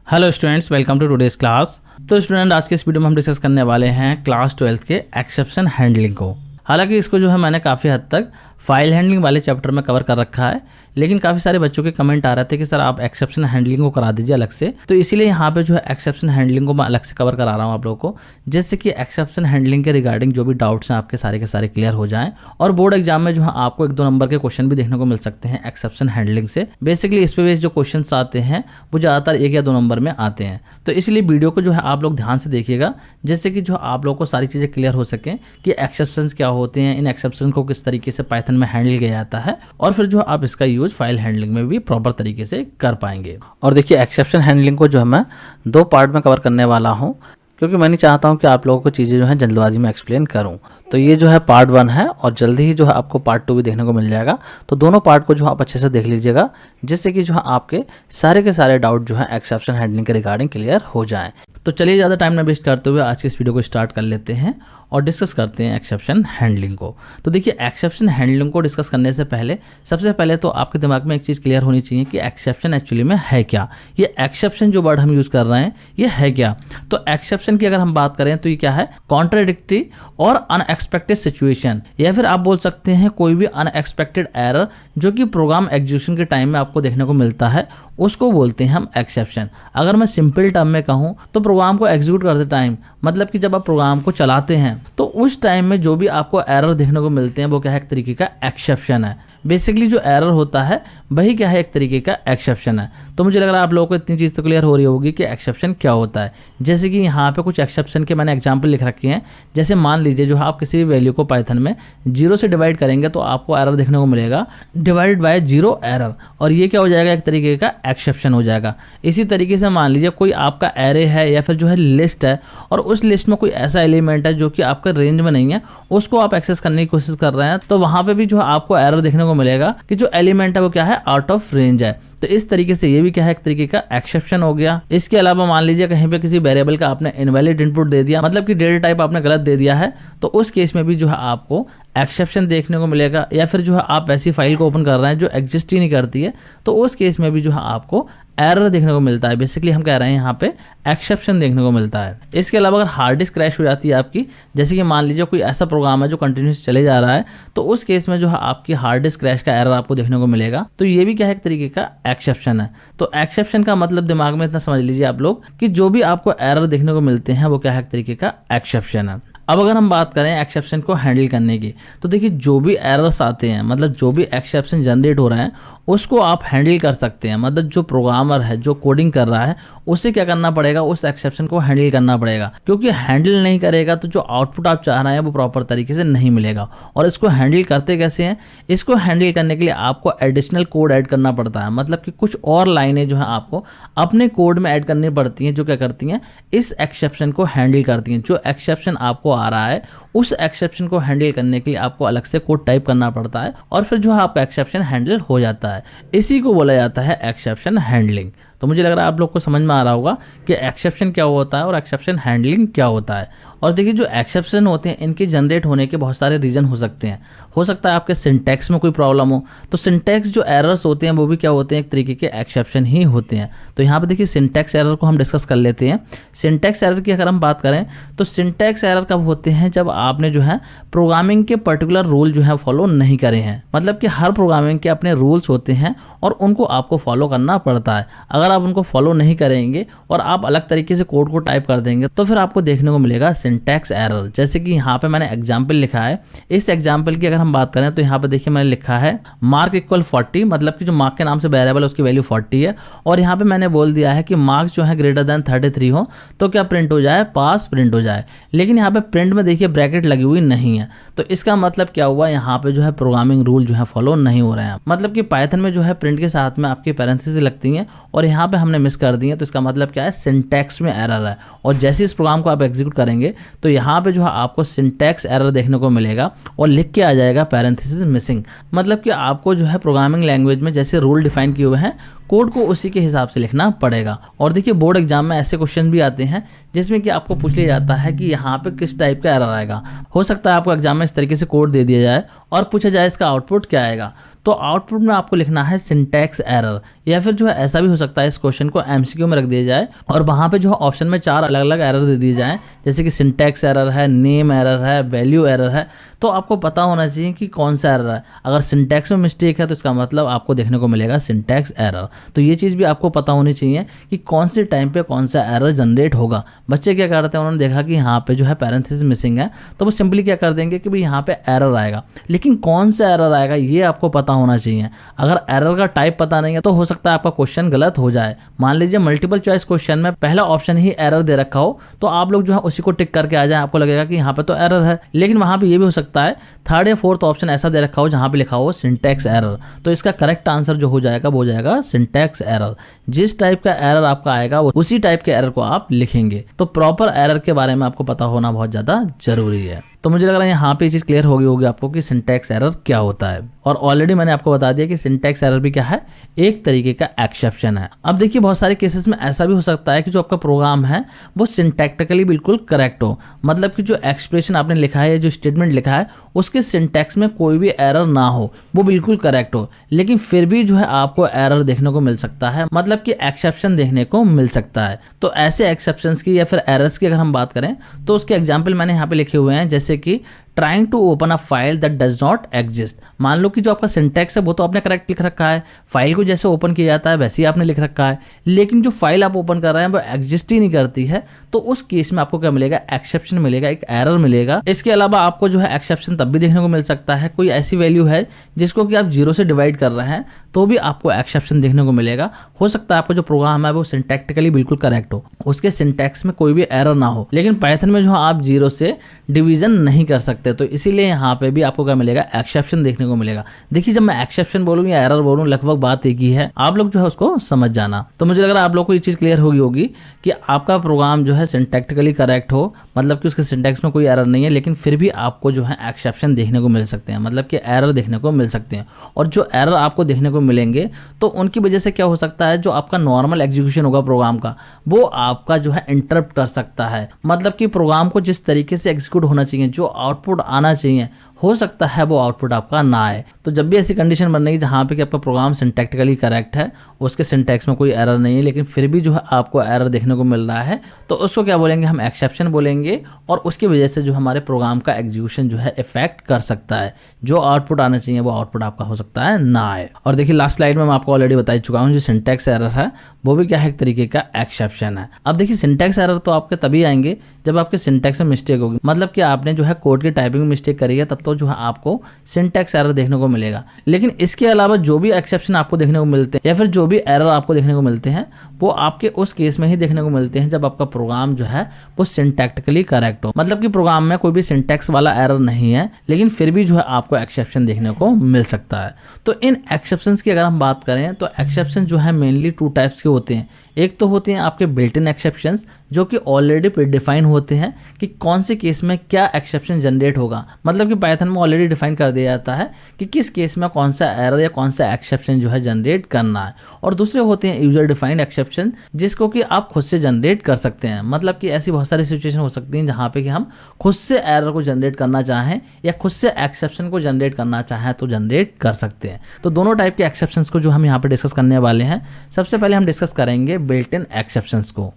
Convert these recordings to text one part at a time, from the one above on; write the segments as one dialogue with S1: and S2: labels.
S1: Hello students, welcome to today's class. तो student, आज के इस वीडियो में हम डिस्कस करने वाले हैं क्लास 12th के एक्सेप्शन हैंडलिंग को। हालांकि इसको जो है मैंने काफ़ी हद तक फाइल हैंडलिंग वाले चैप्टर में कवर कर रखा है, लेकिन काफ़ी सारे बच्चों के कमेंट आ रहे थे कि सर आप एक्सेप्शन हैंडलिंग को करा दीजिए अलग से। तो इसीलिए यहाँ पे जो है एक्सेप्शन हैंडलिंग को मैं अलग से कवर करा रहा हूँ आप लोगों को, जिससे कि एक्सेप्शन हैंडलिंग के रिगार्डिंग जो भी डाउट्स हैं आपके सारे के सारे क्लियर हो जाएं। और बोर्ड एग्जाम में जो है आपको 1-2 नंबर के क्वेश्चन भी देखने को मिल सकते हैं एक्सेप्शन हैंडलिंग से। बेसिकली इस पे बेस जो क्वेश्चन आते हैं वो ज़्यादातर 1 या 2 नंबर में आते हैं। तो इसलिए वीडियो को जो है आप लोग ध्यान से देखिएगा, जिससे कि जो आप लोग को सारी चीज़ें क्लियर हो सकें कि एक्सेप्शंस क्या होते हैं, इन एक्सेप्शन को किस तरीके से पाइथन में हैंडल किया जाता है, और फिर जो आप इसका यूज फाइल हैंडलिंग में भी प्रॉपर तरीके से कर पाएंगे। और देखिए, एक्सेप्शन हैंडलिंग को जो है मैं 2 पार्ट में कवर करने वाला हूं, क्योंकि मैं नहीं चाहता हूं कि आप लोगों को चीज़ें जो है जल्दबाजी में एक्सप्लेन करूं। तो ये जो है पार्ट 1 है, और जल्दी ही जो है आपको पार्ट 2 भी देखने को मिल जाएगा। तो दोनों पार्ट को जो आप अच्छे से देख लीजिएगा, जिससे कि जो है आपके सारे के सारे डाउट जो है एक्सेप्शन हैंडलिंग के रिगार्डिंग क्लियर हो जाएं। तो चलिए ज़्यादा टाइम ना वेस्ट करते हुए आज की इस वीडियो को स्टार्ट कर लेते हैं और डिस्कस करते हैं एक्सेप्शन हैंडलिंग को। तो देखिए, एक्सेप्शन हैंडलिंग को डिस्कस करने से पहले सबसे पहले तो आपके दिमाग में एक चीज़ क्लियर होनी चाहिए कि एक्सेप्शन एक्चुअली में है क्या। ये एक्सेप्शन जो वर्ड हम यूज़ कर रहे हैं ये है क्या। तो एक्सेप्शन की अगर हम बात करें तो ये क्या है, कॉन्ट्राडिक्टरी और अनएक्सपेक्टेड सिचुएशन, या फिर आप बोल सकते हैं कोई भी अनएक्सपेक्टेड एरर जो कि प्रोग्राम एग्जीक्यूशन के टाइम में आपको देखने को मिलता है, उसको बोलते हैं हम एक्सेप्शन। अगर मैं सिंपल टर्म में कहूँ तो प्रोग्राम को एग्जीक्यूट करते टाइम, मतलब कि जब आप प्रोग्राम को चलाते हैं तो उस टाइम में जो भी आपको एरर देखने को मिलते हैं वो क्या है, एक तरीके का एक्सेप्शन है। बेसिकली जो एरर होता है वही क्या है, एक तरीके का एक्सेप्शन है। तो मुझे लग रहा है आप लोगों को इतनी चीज़ तो क्लियर हो रही होगी कि एक्सेप्शन क्या होता है। जैसे कि यहाँ पे कुछ एक्सेप्शन के मैंने एग्जांपल लिख रखे हैं। जैसे मान लीजिए जो आप किसी भी वैल्यू को पाइथन में 0 से डिवाइड करेंगे तो आपको एरर देखने को मिलेगा, डिवाइडेड बाय 0 एरर, और ये क्या हो जाएगा, एक तरीके का एक्सेप्शन हो जाएगा। इसी तरीके से मान लीजिए कोई आपका एरे है या फिर जो है लिस्ट है, और उस लिस्ट में कोई ऐसा एलिमेंट है जो कि आपका रेंज में नहीं है, उसको आप एक्सेस करने की कोशिश कर रहे हैं, तो वहाँ पे भी जो है आपको एरर देखने को मिलेगा कि जो एलिमेंट है वो क्या है, आउट ऑफ रेंज है। तो इस तरीके से ये भी क्या है, एक तरीके का एक्सेप्शन हो गया। इसके अलावा मान लीजिए कहीं पे किसी वेरिएबल का आपने इनवैलिड इनपुट दे दिया, मतलब कि डेटा टाइप आपने गलत दे दिया है, तो उस केस में भी जो है आपको एक्सेप्शन देखने को मिलेगा। या फिर जो है आप ऐसी फाइल को ओपन कर रहे हैं जो एग्जिस्ट ही नहीं करती है, तो उस केस में भी जो है आपको एरर देखने को मिलता है। बेसिकली हम कह रहे हैं यहाँ पे एक्सेप्शन देखने को मिलता है। इसके अलावा अगर हार्ड डिस्क क्रैश हो जाती है आपकी, जैसे कि मान लीजिए कोई ऐसा प्रोग्राम है जो कंटिन्यूस चले जा रहा है, तो उस केस में जो है आपकी हार्ड डिस्क क्रैश का एरर आपको देखने को मिलेगा। तो ये भी क्या है, एक तरीके का एक्सेप्शन है। तो एक्सेप्शन का मतलब दिमाग में इतना समझ लीजिए आप लोग कि जो भी आपको एरर देखने को मिलते हैं वो क्या है, एक तरीके का एक्सेप्शन है। अब अगर हम बात करें एक्सेप्शन को हैंडल करने की, तो देखिए जो भी एरर्स आते हैं, मतलब जो भी एक्सेप्शन जनरेट हो रहे हैं, उसको आप हैंडल कर सकते हैं। मतलब जो प्रोग्रामर है जो कोडिंग कर रहा है उसे क्या करना पड़ेगा, उस एक्सेप्शन को हैंडल करना पड़ेगा, क्योंकि हैंडल नहीं करेगा तो जो आउटपुट आप चाह रहे हैं वो प्रॉपर तरीके से नहीं मिलेगा। और इसको हैंडल करते कैसे हैं, इसको हैंडल करने के लिए आपको एडिशनल कोड ऐड करना पड़ता है। मतलब कि कुछ और लाइनें जो है आपको अपने कोड में ऐड करनी पड़ती हैं, जो क्या करती हैं, इस एक्सेप्शन को हैंडल करती हैं। जो एक्सेप्शन आपको आ रहा है उस एक्सेप्शन को हैंडल करने के लिए आपको अलग से कोड टाइप करना पड़ता है, और फिर जो है आपका एक्सेप्शन हैंडल हो जाता है। इसी को बोला जाता है एक्सेप्शन हैंडलिंग। तो मुझे लग रहा है आप लोग को समझ में आ रहा होगा कि एक्सेप्शन क्या होता है और एक्सेप्शन हैंडलिंग क्या होता है। और देखिए, जो एक्सेप्शन होते हैं इनके जनरेट होने के बहुत सारे रीज़न हो सकते हैं। हो सकता है आपके सिंटैक्स में कोई प्रॉब्लम हो, तो सिंटैक्स जो एरर्स होते हैं वो भी क्या होते हैं, एक तरीके के एक्सेप्शन ही होते हैं। तो यहाँ पे देखिए सिंटैक्स एरर को हम डिस्कस कर लेते हैं। सिंटैक्स एरर की अगर हम बात करें तो सिंटैक्स एरर कब होते हैं, जब आपने जो है प्रोग्रामिंग के पर्टिकुलर रूल जो है फॉलो नहीं करे हैं। मतलब कि हर प्रोग्रामिंग के अपने रूल्स होते हैं और उनको आपको फॉलो करना पड़ता है। अगर आप उनको फॉलो नहीं करेंगे और आप अलग तरीके से कोड को टाइप कर देंगे तो फिर आपको देखने को मिलेगा सिंटैक्स एरर। जैसे कि यहाँ पे मैंने एग्जाम्पल लिखा है। इस एग्जाम्पल की अगर हम बात करें तो यहाँ पे देखिए मैंने लिखा है मार्क इक्वल 40, मतलब कि जो मार्क के नाम से वेरिएबल है उसकी वैल्यू 40 है, और यहाँ पे मैंने बोल दिया है कि मार्क्स जो है ग्रेटर देन 33 हो तो क्या प्रिंट हो जाए, पास प्रिंट हो जाए। लेकिन यहाँ पे प्रिंट में देखिए ब्रैकेट लगी हुई नहीं है, तो इसका मतलब क्या हुआ, यहाँ पे जो है प्रोग्रामिंग रूल जो है फॉलो नहीं हो रहे हैं। मतलब कि पाइथन में जो है प्रिंट के साथ में आपकी पैरेंथेसिस लगती हैं और यहाँ पे हमने मिस कर दी है, तो इसका मतलब क्या है, सिंटैक्स में एरर है। और जैसे इस प्रोग्राम को आप एग्जीक्यूट करेंगे तो यहाँ पे जो है आपको सिंटैक्स एरर देखने को मिलेगा और लिख के आ जाएगा पैरेंथेसिस मिसिंग। मतलब कि आपको जो है प्रोग्रामिंग लैंग्वेज में जैसे रूल डिफाइन किए हुए हैं कोड को उसी के हिसाब से लिखना पड़ेगा। और देखिए बोर्ड एग्जाम में ऐसे क्वेश्चन भी आते हैं जिसमें कि आपको पूछ लिया जाता है कि यहाँ पे किस टाइप का एरर आएगा। हो सकता है आपको एग्जाम में इस तरीके से कोड दे दिया जाए और पूछा जाए इसका आउटपुट क्या आएगा। तो तो आउटपुट में आपको लिखना है सिंटैक्स एरर, या फिर जो है ऐसा भी हो सकता है इस क्वेश्चन को एमसीक्यू में रख दिया जाए और वहाँ पे जो है ऑप्शन में 4 अलग अलग एरर दे दिए जाएँ, जैसे कि सिंटैक्स एरर है, नेम एरर है, वैल्यू एरर है। तो आपको पता होना चाहिए कि कौन सा एरर है। अगर सिंटैक्स में मिस्टेक है तो इसका मतलब आपको देखने को मिलेगा सिंटैक्स एरर। तो ये चीज़ भी आपको पता होनी चाहिए कि कौन से टाइम पे कौन सा एरर जनरेट होगा। बच्चे क्या करते हैं, उन्होंने देखा कि यहाँ पे जो है पैरेंथेसिस मिसिंग है, तो वो सिंपली क्या कर देंगे कि भाई यहाँ पे एरर आएगा, लेकिन कौन सा एरर आएगा ये आपको पता होना चाहिए। अगर एरर का टाइप पता नहीं है तो हो सकता है आपका क्वेश्चन गलत हो जाए। मान लीजिए मल्टीपल चॉइस क्वेश्चन में पहला ऑप्शन ही एरर दे रखा हो, तो आप लोग जो है उसी को टिक करके आ जाए, आपको लगेगा कि यहाँ पे तो एरर है। लेकिन वहाँ पे ये भी हो सकता है थर्ड या फोर्थ ऑप्शन ऐसा दे रखा हो जहाँ पे लिखा हो सिंटैक्स एरर, तो इसका करेक्ट आंसर जो हो जाएगा वो हो जाएगा सिंटैक्स एरर। जिस टाइप का एरर आपका आएगा वो उसी टाइप के एरर को आप लिखेंगे। तो प्रॉपर एरर के बारे में आपको पता होना बहुत ज़्यादा जरूरी है। तो मुझे लग रहा है यहाँ पे ये चीज़ क्लियर होगी आपको कि सिंटैक्स एरर क्या होता है। और ऑलरेडी मैंने आपको बता दिया कि सिंटैक्स एरर भी क्या है, एक तरीके का एक्सेप्शन है। अब देखिए बहुत सारे केसेस में ऐसा भी हो सकता है कि जो आपका प्रोग्राम है वो सिंटैक्टिकली बिल्कुल करेक्ट हो, मतलब कि जो एक्सप्रेशन आपने लिखा है, जो स्टेटमेंट लिखा है उसके सिंटैक्स में कोई भी एरर ना हो, वो बिल्कुल करेक्ट हो, लेकिन फिर भी जो है आपको एरर देखने को मिल सकता है, मतलब कि एक्सेप्शन देखने को मिल सकता है। तो ऐसे एक्सेप्शंस की या फिर एरर्स की अगर हम बात करें तो उसके एग्जाम्पल मैंने यहाँ पे लिखे हुए हैं, जैसे कि trying to open a file that does not exist. मान लो कि जो आपका सिंटैक्स है वो तो आपने करेक्ट लिख रखा है, फाइल को जैसे ओपन किया जाता है वैसे ही आपने लिख रखा है, लेकिन जो फाइल आप ओपन कर रहे हैं वो एग्जिस्ट ही नहीं करती है, तो उस केस में आपको क्या मिलेगा, एक्सेप्शन मिलेगा, एक एरर मिलेगा। इसके अलावा आपको जो है एक्सेप्शन तब भी देखने को मिल सकता है, कोई ऐसी वैल्यू है जिसको कि आप 0 से डिवाइड कर रहे हैं तो भी आपको एक्सेप्शन देखने को मिलेगा। हो सकता है आपका जो प्रोग्राम है वो सिंटैक्टिकली बिल्कुल करेक्ट हो, उसके सिंटैक्स में कोई भी एरर ना हो, लेकिन पाइथन में जो आप 0 से डिवीजन नहीं कर सकते, तो इसीलिए यहाँ पे भी आपको क्या मिलेगा, एक्सेप्शन देखने को मिलेगा। देखिए जब मैं एक्सेप्शन बोलूँ या एरर बोलूँ लगभग बात एक ही है, आप लोग जो है उसको समझ जाना। तो मुझे लग रहा है आप लोग को ये चीज़ क्लियर होगी कि आपका प्रोग्राम जो है सिंटैक्टिकली करेक्ट हो, मतलब कि उसके सिंटैक्स में कोई एरर नहीं है, लेकिन फिर भी आपको जो है एक्सेप्शन देखने को मिल सकते हैं, मतलब कि एरर देखने को मिल सकते हैं। और जो एरर आपको देखने को मिलेंगे तो उनकी वजह से क्या हो सकता है, जो आपका नॉर्मल एग्जीक्यूशन होगा प्रोग्राम का वो आपका जो है इंटरप्ट कर सकता है, मतलब कि प्रोग्राम को जिस तरीके से एग्जीक्यूट होना चाहिए, जो आउटपुट आना चाहिए, हो सकता है वो आउटपुट आपका ना आए। तो जब भी ऐसी कंडीशन बनेगी जहाँ पे कि आपका प्रोग्राम सिंटैक्टिकली करेक्ट है, उसके सिंटैक्स में कोई एरर नहीं है, लेकिन फिर भी जो है आपको एरर देखने को मिल रहा है, तो उसको क्या बोलेंगे, हम एक्सेप्शन बोलेंगे। और उसकी वजह से जो हमारे प्रोग्राम का एग्जीक्यूशन जो है इफेक्ट कर सकता है, जो आउटपुट आना चाहिए वो आउटपुट आपका हो सकता है ना आए। और देखिए लास्ट स्लाइड में मैं आपको ऑलरेडी बता चुका हूँ, जो सिंटैक्स एरर है वो भी क्या है, एक तरीके का एक्सेप्शन है। अब देखिए सिंटैक्स एरर तो आपके तभी आएंगे जब आपके सिंटैक्स में मिस्टेक होगी, मतलब कि आपने जो है कोड की टाइपिंग में मिस्टेक करी है, तब तो जो है आपको सिंटैक्स एरर देखने को मिलेगा। लेकिन इसके अलावा जो भी एक्सेप्शन आपको देखने को मिलते हैं या फिर जो भी एरर आपको देखने को मिलते हैं वो आपके उस केस में ही देखने को मिलते हैं जब आपका प्रोग्राम जो है वो सिंटैक्टिकली करेक्ट हो, मतलब कि प्रोग्राम में कोई भी सिंटैक्स वाला एरर नहीं है, लेकिन फिर भी जो है आपको एक्सेप्शन देखने को मिल सकता है। तो इन एक्सेप्शंस की अगर हम बात करें तो एक्सेप्शन जो है मेनली 2 टाइप्स के होते हैं। एक तो होते हैं आपके बिल्ट इन एक्सेप्शंस जो कि ऑलरेडी प्रीडिफाइन होते हैं कि कौन से केस में क्या एक्सेप्शन जनरेट होगा, मतलब कि पाइथन में ऑलरेडी डिफाइन कर दिया जाता है कि किस केस में कौन सा एरर या कौन सा एक्सेप्शन जो है जनरेट करना है। और दूसरे होते हैं यूजर डिफाइंड एक्सेप्शन जिसको कि आप खुद से जनरेट कर सकते हैं, मतलब कि ऐसी बहुत सारी सिचुएशन हो सकती हैं जहाँ पे कि हम खुद से एरर को जनरेट करना चाहें या खुद से एक्सेप्शन को जनरेट करना चाहें तो जनरेट कर सकते हैं। तो दोनों टाइप के एक्सेप्शंस को जो हम यहाँ पे डिस्कस करने वाले हैं। सबसे पहले हम डिस्कस करेंगे बिल्ट इन एक्सेप्शंस को।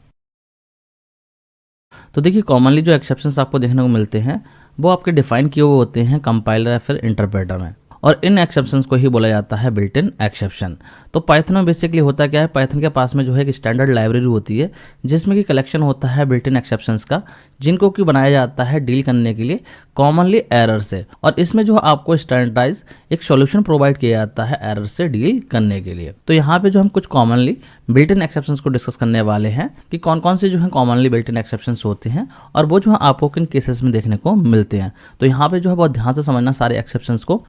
S1: तो देखिए कॉमनली जो एक्सेप्शंस आपको देखने को मिलते हैं वो आपके डिफाइन किए हुए होते हैं कंपाइलर या फिर इंटरप्रेटर में, और इन एक्सेप्शंस को ही बोला जाता है बिल्ट इन एक्सेप्शन। तो पाइथन में बेसिकली होता क्या है, पाइथन के पास में जो है एक स्टैंडर्ड लाइब्रेरी होती है जिसमें कि कलेक्शन होता है बिल्ट इन एक्सेप्शंस का, जिनको कि बनाया जाता है डील करने के लिए कॉमनली एरर से। और इसमें जो आपको स्टैंडर्डाइज एक सॉल्यूशन प्रोवाइड किया जाता है एरर से डील करने के लिए। तो यहाँ पे जो हम कुछ कॉमनली बिल्ट इन एक्सेप्शंस को डिस्कस करने वाले हैं कि कौन कौन से जो है कॉमनली बिल्ट इन एक्सेप्शंस होते हैं और वो जो है आपको किन केसेस में देखने को मिलते हैं। तो यहाँ पे जो है बहुत ध्यान से समझना सारे एक्सेप्शंस को।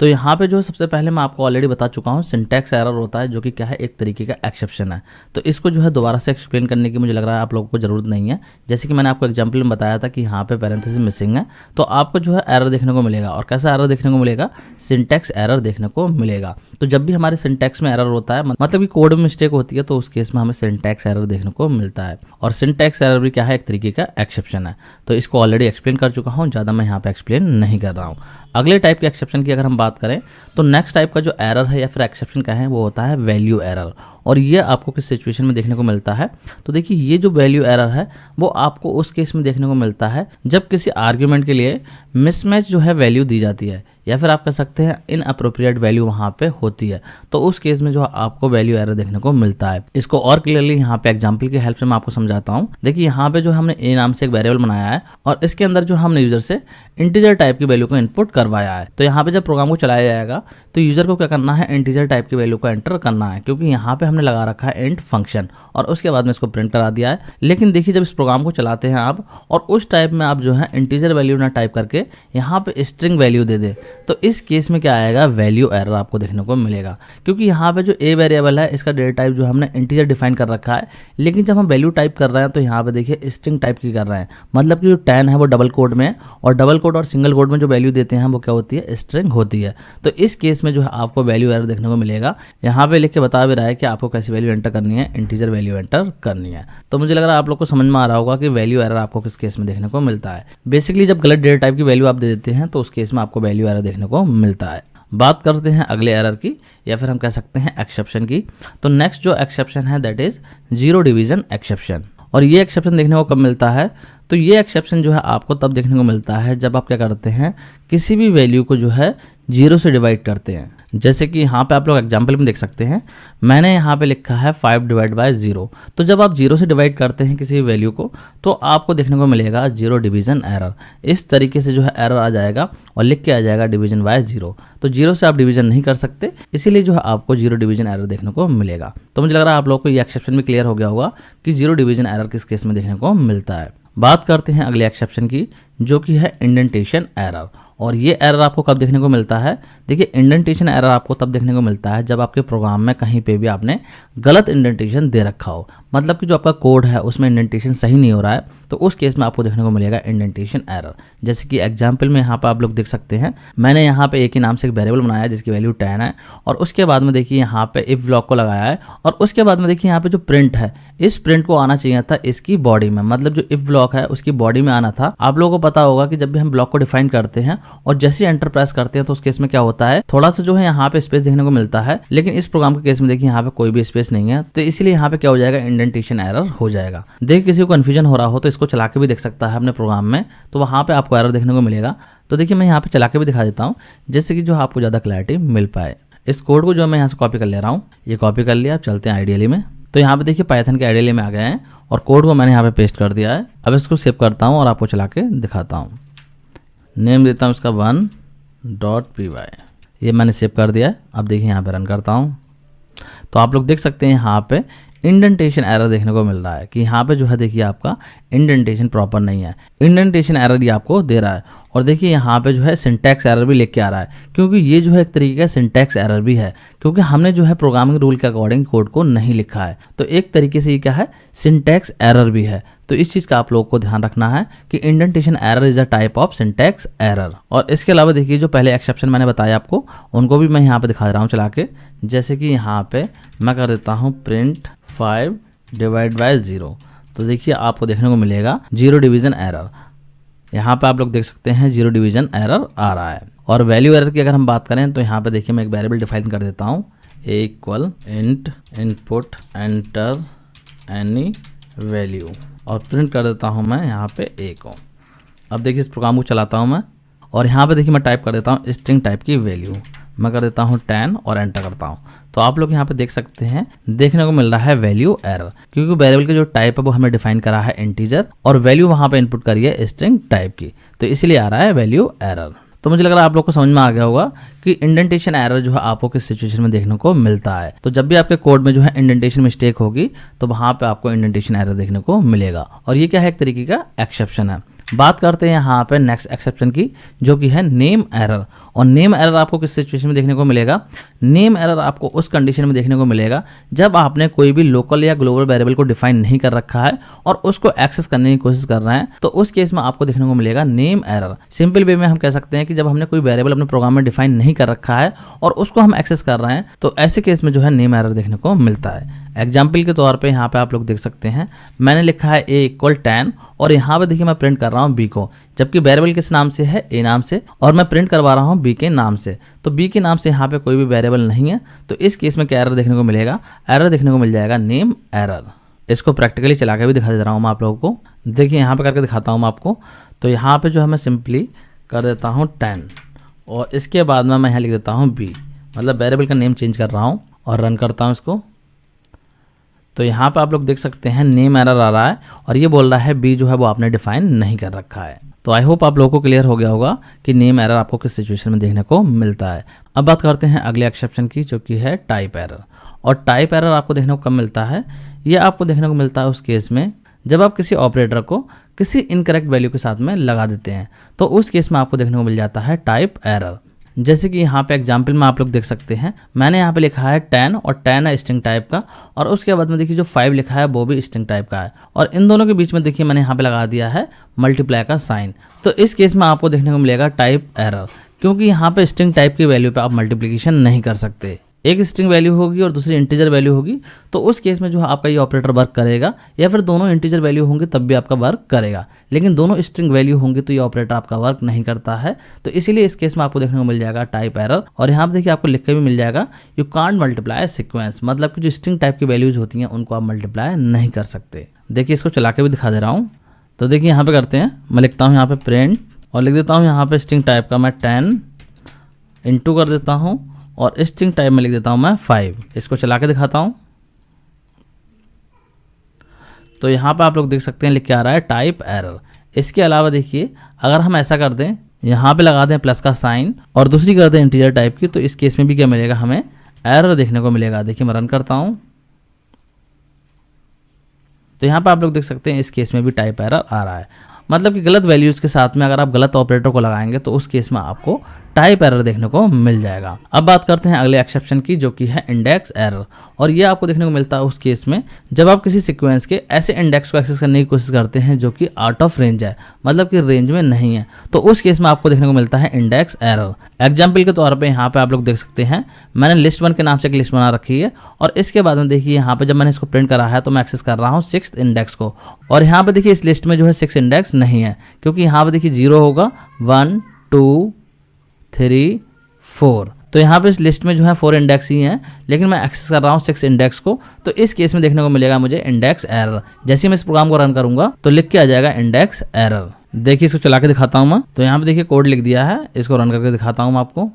S1: तो यहाँ पे जो सबसे पहले मैं आपको ऑलरेडी बता चुका हूँ सिंटैक्स एरर होता है जो कि क्या है, एक तरीके का एक्सेप्शन है। तो इसको जो है दोबारा से एक्सप्लेन करने की मुझे लग रहा है आप लोगों को ज़रूरत नहीं है। जैसे कि मैंने आपको एग्जांपल में बताया था कि यहाँ पे पैरेंथेसिस मिसिंग है, तो आपको जो है एरर देखने को मिलेगा। और कैसा एरर देखने को मिलेगा, सिंटैक्स एरर देखने को मिलेगा। तो जब भी हमारे सिंटैक्स में एरर होता है, मतलब कि कोड में मिस्टेक होती है, तो उस केस में हमें सिंटैक्स एरर देखने को मिलता है। और सिंटैक्स एरर भी क्या है, एक तरीके का एक्सेप्शन है। तो इसको ऑलरेडी एक्सप्लेन कर चुका हूँ, ज़्यादा मैं यहाँ पे एक्सप्लेन नहीं कर रहा हूँ। अगले टाइप के एक्सेप्शन की अगर हम बात करें तो नेक्स्ट टाइप का जो एरर है या फिर एक्सेप्शन का है वो होता है वैल्यू एरर। और ये आपको किस सिचुएशन में देखने को मिलता है, तो देखिए ये जो वैल्यू एरर है वो आपको उस केस में देखने को मिलता है जब किसी आर्ग्यूमेंट के लिए मिसमैच जो है वैल्यू दी जाती है या फिर आप कह सकते हैं इनअप्रोप्रिएट वैल्यू वहाँ पे होती है, तो उस केस में जो आपको वैल्यू एरर देखने को मिलता है। इसको और क्लियरली यहाँ पे एग्जांपल की हेल्प से मैं आपको समझाता हूँ। देखिए यहाँ पे जो हमने ए नाम से एक वेरिएबल बनाया है और इसके अंदर जो हमने यूजर से इंटीजर टाइप की वैल्यू को इनपुट करवाया है। तो यहाँ पे जब प्रोग्राम को चलाया जाएगा तो यूजर को क्या करना है, इंटीजर टाइप की वैल्यू को एंटर करना है, क्योंकि यहाँ पे हमने लगा रखा है इंट फंक्शन और उसके बाद में इसको प्रिंट करा दिया है। लेकिन देखिए जब इस प्रोग्राम को चलाते हैं आप और उस टाइप में आप जो है इंटीजर वैल्यू ना टाइप करके यहाँ पे स्ट्रिंग वैल्यू दे दे, तो इस केस में क्या आएगा, वैल्यू एरर आपको देखने को मिलेगा। क्योंकि यहाँ पे जो ए वेरिएबल है इसका डेटा टाइप जो हमने इंटीजर डिफाइन कर रखा है, लेकिन जब हम वैल्यू टाइप कर रहे हैं तो यहाँ पे देखिए स्ट्रिंग टाइप की कर रहे हैं। मतलब कि जो 10 है वो डबल कोड में और डबल कोड और सिंगल कोड में जो वैल्यू देते हैं वो क्या होती है, स्ट्रिंग होती है। तो इस केस में जो है आपको वैल्यू एरर देखने को मिलेगा। यहाँ पे लिख के बता भी रहा है कि आपको कैसी वैल्यू एंटर करनी है, इंटीजर वैल्यू एंटर करनी है। तो मुझे लग रहा है आप लोग को समझ में आ रहा होगा कि वैल्यू एरर आपको किस केस में देखने को मिलता है। बेसिकली जब गलत डेटा टाइप की वैल्यू आप दे देते हैं तो उस केस में आपको वैल्यू एरर देखने को मिलता है। बात करते हैं अगले एरर की या फिर हम कह सकते हैं एक्सेप्शन की। तो नेक्स्ट जो एक्सेप्शन है that is zero division exception. और ये एक्सेप्शन देखने को कब मिलता है, तो ये एक्सेप्शन जो है आपको तब देखने को मिलता है जब आप क्या करते हैं, किसी भी वैल्यू को जो है जीरो से डिवाइड करते हैं। जैसे कि यहाँ पे आप लोग एग्जाम्पल में देख सकते हैं, मैंने यहाँ पे लिखा है 5 डिवाइड बाय 0। तो जब आप 0 से डिवाइड करते हैं किसी वैल्यू को तो आपको देखने को मिलेगा जीरो डिवीजन एरर। इस तरीके से जो है एरर आ जाएगा और लिख के आ जाएगा डिवीजन बाय 0। तो 0 से आप डिवीजन नहीं कर सकते, इसीलिए जो है आपको जीरो डिवीजन एरर देखने को मिलेगा। तो मुझे लग रहा है आप लोग को ये एक्सेप्शन भी क्लियर हो गया होगा कि जीरो डिवीजन एरर किस केस में देखने को मिलता है। बात करते हैं अगले एक्सेप्शन की जो कि है इंडेंटेशन एरर। और ये एरर आपको कब देखने को मिलता है, देखिए इंडेंटेशन एरर आपको तब देखने को मिलता है जब आपके प्रोग्राम में कहीं पे भी आपने गलत इंडेंटेशन दे रखा हो। मतलब कि जो आपका कोड है उसमें इंडेंटेशन सही नहीं हो रहा है, तो उस केस में आपको देखने को मिलेगा इंडेंटेशन एरर। जैसे कि एग्जाम्पल में यहाँ पर आप लोग देख सकते हैं, मैंने यहाँ पे एक ही नाम से एक वेरिएबल बनाया है जिसकी वैल्यू 10 है और उसके बाद में देखिए यहाँ पे इफ ब्लॉक को लगाया है और उसके बाद में देखिए यहाँ पे जो प्रिंट है, इस प्रिंट को आना चाहिए था इसकी बॉडी में। मतलब जो इफ ब्लॉक है उसकी बॉडी में आना था। आप लोगों को पता होगा कि जब भी हम ब्लॉक को डिफाइन करते हैं और जैसे एंटर प्रेस करते हैं तो उस केस में क्या होता है, थोड़ा सा जो है यहाँ पे स्पेस देखने को मिलता है, लेकिन इस प्रोग्राम के केस में देखिए यहाँ पे कोई भी स्पेस नहीं है, तो इसीलिए यहाँ पे क्या हो जाएगा, इंडेंटेशन एरर हो जाएगा। देखिए किसी को कंफ्यूजन हो रहा हो तो इसको चला के भी देख सकता है अपने प्रोग्राम में, तो वहाँ पे आपको एरर देखने को मिलेगा। तो देखिए मैं यहाँ पे चला के भी दिखा देता हूँ जिससे कि जो आपको ज़्यादा क्लैरिटी मिल पाए। इस कोड को जो मैं यहाँ से कॉपी कर ले रहा हूँ, ये कॉपी कर लिया। अब चलते हैं आइडियली में। तो यहाँ पे देखिए पाइथन के आइडियली में आ गए हैं और कोड को मैंने यहाँ पे पेस्ट कर दिया है। अब इसको सेव करता हूँ और आपको चला के दिखाता हूँ। नेम देता हूँ इसका 1.py, ये मैंने सेव कर दिया है। अब देखिए यहाँ पे रन करता हूँ तो आप लोग देख सकते हैं यहाँ पे इंडेंटेशन एरर देखने को मिल रहा है कि यहाँ पे जो है देखिए आपका इंडेंटेशन प्रॉपर नहीं है, इंडेंटेशन एरर ये आपको दे रहा है। और देखिए यहाँ पे जो है सिंटैक्स एरर भी लेके आ रहा है, क्योंकि ये जो है एक तरीके का सिंटैक्स एरर भी है, क्योंकि हमने जो है प्रोग्रामिंग रूल के अकॉर्डिंग कोड को नहीं लिखा है। तो एक तरीके से ये क्या है, सिंटैक्स एरर भी है। तो इस चीज़ का आप लोगों को ध्यान रखना है कि indentation error is a type of syntax error. और इसके अलावा देखिए जो पहले एक्सेप्शन मैंने बताया आपको, उनको भी मैं यहाँ पे दिखा रहा हूँ चला के। जैसे कि यहाँ पे मैं कर देता हूँ प्रिंट 5 डिवाइड बाय 0, तो देखिए आपको देखने को मिलेगा जीरो डिवीजन एरर। यहाँ पे आप लोग देख सकते हैं जीरो डिवीजन एरर आ रहा है। और वैल्यू एरर की अगर हम बात करें तो यहाँ पे देखिए मैं एक वेरिएबल डिफाइन कर देता हूँ, A equal int input enter any value और प्रिंट कर देता हूँ मैं यहाँ पे ए को। अब देखिए इस प्रोग्राम को चलाता हूँ मैं और यहाँ पे देखिए मैं टाइप कर देता हूँ स्ट्रिंग टाइप की वैल्यू, मैं कर देता हूँ 10 और एंटर करता हूँ। तो आप लोग यहाँ पे देख सकते हैं देखने को मिल रहा है वैल्यू एरर, क्योंकि वेरिएबल का जो टाइप है वो हमने डिफाइन करा है इंटीजर और वैल्यू वहाँ पे इनपुट करी है स्ट्रिंग टाइप की, तो इसीलिए आ रहा है वैल्यू एरर। तो मुझे लग रहा है आप लोग को समझ में आ गया होगा कि इंडेंटेशन एरर जो है आपको किस सिचुएशन में देखने को मिलता है। तो जब भी आपके कोड में जो है इंडेंटेशन मिस्टेक होगी तो वहाँ पे आपको इंडेंटेशन एरर देखने को मिलेगा। और ये क्या है, एक तरीके का एक्सेप्शन है। बात करते हैं यहाँ पे नेक्स्ट एक्सेप्शन की जो कि है नेम एरर। और नेम एरर आपको किस सिचुएशन में देखने को मिलेगा, नेम एरर आपको उस कंडीशन में देखने को मिलेगा जब आपने कोई भी लोकल या ग्लोबल वेरिएबल को डिफाइन नहीं कर रखा है और उसको एक्सेस करने की कोशिश कर रहे हैं, तो उस केस में आपको देखने को मिलेगा नेम एरर। सिंपल वे में हम कह सकते हैं कि जब हमने कोई वेरिएबल अपने प्रोग्राम में डिफाइन नहीं कर रखा है और उसको हम एक्सेस कर रहे हैं, तो ऐसे केस में जो है नेम एरर देखने को मिलता है। एग्जाम्पल के तौर पे यहाँ पे आप लोग देख सकते हैं मैंने लिखा है a इक्वल 10 और यहाँ पे देखिए मैं प्रिंट कर रहा रहा हूँ बी को, जबकि वेरिएबल किस नाम से है, ए नाम से, और मैं प्रिंट करवा रहा हूँ बी के नाम से। तो बी के नाम से यहाँ पे कोई भी वेरिएबल नहीं है, तो इस केस में क्या एरर देखने को मिलेगा, एरर देखने को मिल जाएगा नेम एरर। इसको प्रैक्टिकली चला के भी दिखा दे रहा हूँ मैं आप लोगों को। देखिए यहाँ पे करके दिखाता हूँ मैं आपको। तो यहाँ पे जो है मैं सिंपली कर देता हूँ 10 और इसके बाद में मैं यहाँ लिख देता हूँ बी, मतलब वेरिएबल का नेम चेंज कर रहा हूँ और रन करता हूँ इसको। तो यहाँ पे आप लोग देख सकते हैं नेम एरर आ रहा है और ये बोल रहा है बी जो है वो आपने डिफाइन नहीं कर रखा है। तो आई होप आप लोगों को क्लियर हो गया होगा कि नेम एरर आपको किस सिचुएशन में देखने को मिलता है। अब बात करते हैं अगले एक्सेप्शन की, जो कि है टाइप एरर। और टाइप एरर आपको देखने को कब मिलता है, ये आपको देखने को मिलता है उस केस में जब आप किसी ऑपरेटर को किसी इनकरेक्ट वैल्यू के साथ में लगा देते हैं, तो उस केस में आपको देखने को मिल जाता है टाइप एरर। जैसे कि यहाँ पे एग्जाम्पल में आप लोग देख सकते हैं, मैंने यहाँ पे लिखा है 10 और 10 है स्ट्रिंग टाइप का, और उसके बाद में देखिए जो 5 लिखा है वो भी स्ट्रिंग टाइप का है, और इन दोनों के बीच में देखिए मैंने यहाँ पे लगा दिया है मल्टीप्लाई का साइन। तो इस केस में आपको देखने को मिलेगा टाइप एरर, क्योंकि यहाँ पे स्ट्रिंग टाइप की वैल्यू पे आप मल्टीप्लिकेशन नहीं कर सकते। एक स्ट्रिंग वैल्यू होगी और दूसरी इंटीजर वैल्यू होगी, तो उस केस में जो है आपका ये ऑपरेटर वर्क करेगा, या फिर दोनों इंटीजर वैल्यू होंगे तब भी आपका वर्क करेगा, लेकिन दोनों स्ट्रिंग वैल्यू होंगी तो ये ऑपरेटर आपका वर्क नहीं करता है। तो इसीलिए इस केस में आपको देखने को मिल जाएगा टाइप एरर। और यहाँ पर देखिए आपको लिख के भी मिल जाएगा यू कांट मल्टीप्लाई सीक्वेंस, मतलब कि जो स्ट्रिंग टाइप की वैल्यूज होती हैं उनको आप मल्टीप्लाई नहीं कर सकते। देखिए इसको चला के भी दिखा दे रहा हूँ। तो देखिए यहाँ पे करते हैं, मैं लिखता हूँ यहाँ पे प्रिंट और लिख देता हूँ यहाँ पे स्ट्रिंग टाइप का मैं 10 इंटू कर देता हूँ और स्ट्रिंग टाइप में लिख देता हूँ मैं 5। इसको चला के दिखाता हूँ। तो यहाँ पे आप लोग देख सकते हैं लिख के आ रहा है टाइप एरर। इसके अलावा देखिए अगर हम ऐसा कर दें, यहाँ पे लगा दें प्लस का साइन और दूसरी कर दें इंटीजर टाइप की, तो इस केस में भी क्या मिलेगा, हमें एरर देखने को मिलेगा। देखिए मैं रन करता हूँ, तो यहाँ पे आप लोग देख सकते हैं इस केस में भी टाइप एरर आ रहा है, मतलब कि गलत वैल्यूज के साथ में अगर आप गलत ऑपरेटर को लगाएंगे तो उस केस में आपको टाइप एरर देखने को मिल जाएगा। अब बात करते हैं अगले एक्सेप्शन की, जो कि है इंडेक्स एरर। और ये आपको देखने को मिलता है उस केस में जब आप किसी सीक्वेंस के ऐसे इंडेक्स को एक्सेस करने की कोशिश करते हैं जो कि आउट ऑफ रेंज है, मतलब कि रेंज में नहीं है, तो उस केस में आपको देखने को मिलता है इंडेक्स एरर। एग्जाम्पल के तौर पर यहाँ पे आप लोग देख सकते हैं मैंने लिस्ट 1 के नाम से एक लिस्ट बना रखी है, और इसके बाद में देखिए यहाँ पे जब मैंने इसको प्रिंट करा है तो मैं एक्सेस कर रहा हूँ 6th इंडेक्स को, और यहाँ पे देखिए इस लिस्ट में जो है 6 इंडेक्स नहीं है, क्योंकि यहाँ पे देखिए 0 होगा, 1 2 3 4, तो यहाँ पे इस लिस्ट में जो है 4 इंडेक्स ही हैं, लेकिन मैं एक्सेस कर रहा हूँ 6 इंडेक्स को, तो इस केस में देखने को मिलेगा मुझे इंडेक्स एरर। जैसे ही मैं इस प्रोग्राम को रन करूंगा तो लिख के आ जाएगा इंडेक्स एरर। देखिए इसको चला के दिखाता हूँ मैं। तो यहाँ पे देखिए कोड लिख दिया है, इसको रन करके दिखाता हूँ मैं आपको।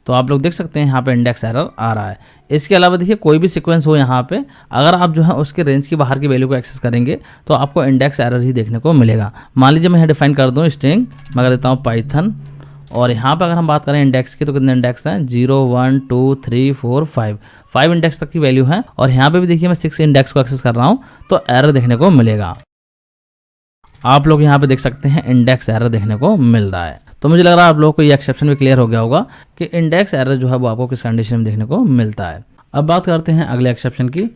S1: तो आप लोग देख सकते हैं यहाँ पे इंडेक्स एरर आ रहा है। इसके अलावा देखिए कोई भी सीक्वेंस हो यहाँ पे, अगर आप जो है उसके रेंज की बाहर की वैल्यू को एक्सेस करेंगे तो आपको इंडेक्स एरर ही देखने को मिलेगा। मान लीजिए मैं यहाँ डिफाइन कर दूँ स्ट्रिंग, मैं कर देता हूँ पाइथन, और यहाँ पे अगर हम बात करें इंडेक्स की तो कितने इंडेक्स हैं, 0 1 2 3 4 5 इंडेक्स तक की वैल्यू है, और यहाँ पे भी देखिए मैं 6 इंडेक्स को एक्सेस कर रहा हूँ तो एरर देखने को मिलेगा। आप लोग यहाँ पे देख सकते हैं इंडेक्स एरर देखने को मिल रहा है। तो मुझे लग रहा है आप लोगों को ये एक्सेप्शन भी क्लियर हो गया होगा कि इंडेक्स एरर जो है वो आपको किस कंडीशन में देखने को मिलता है। अब बात करते हैं अगले एक्सेप्शन की।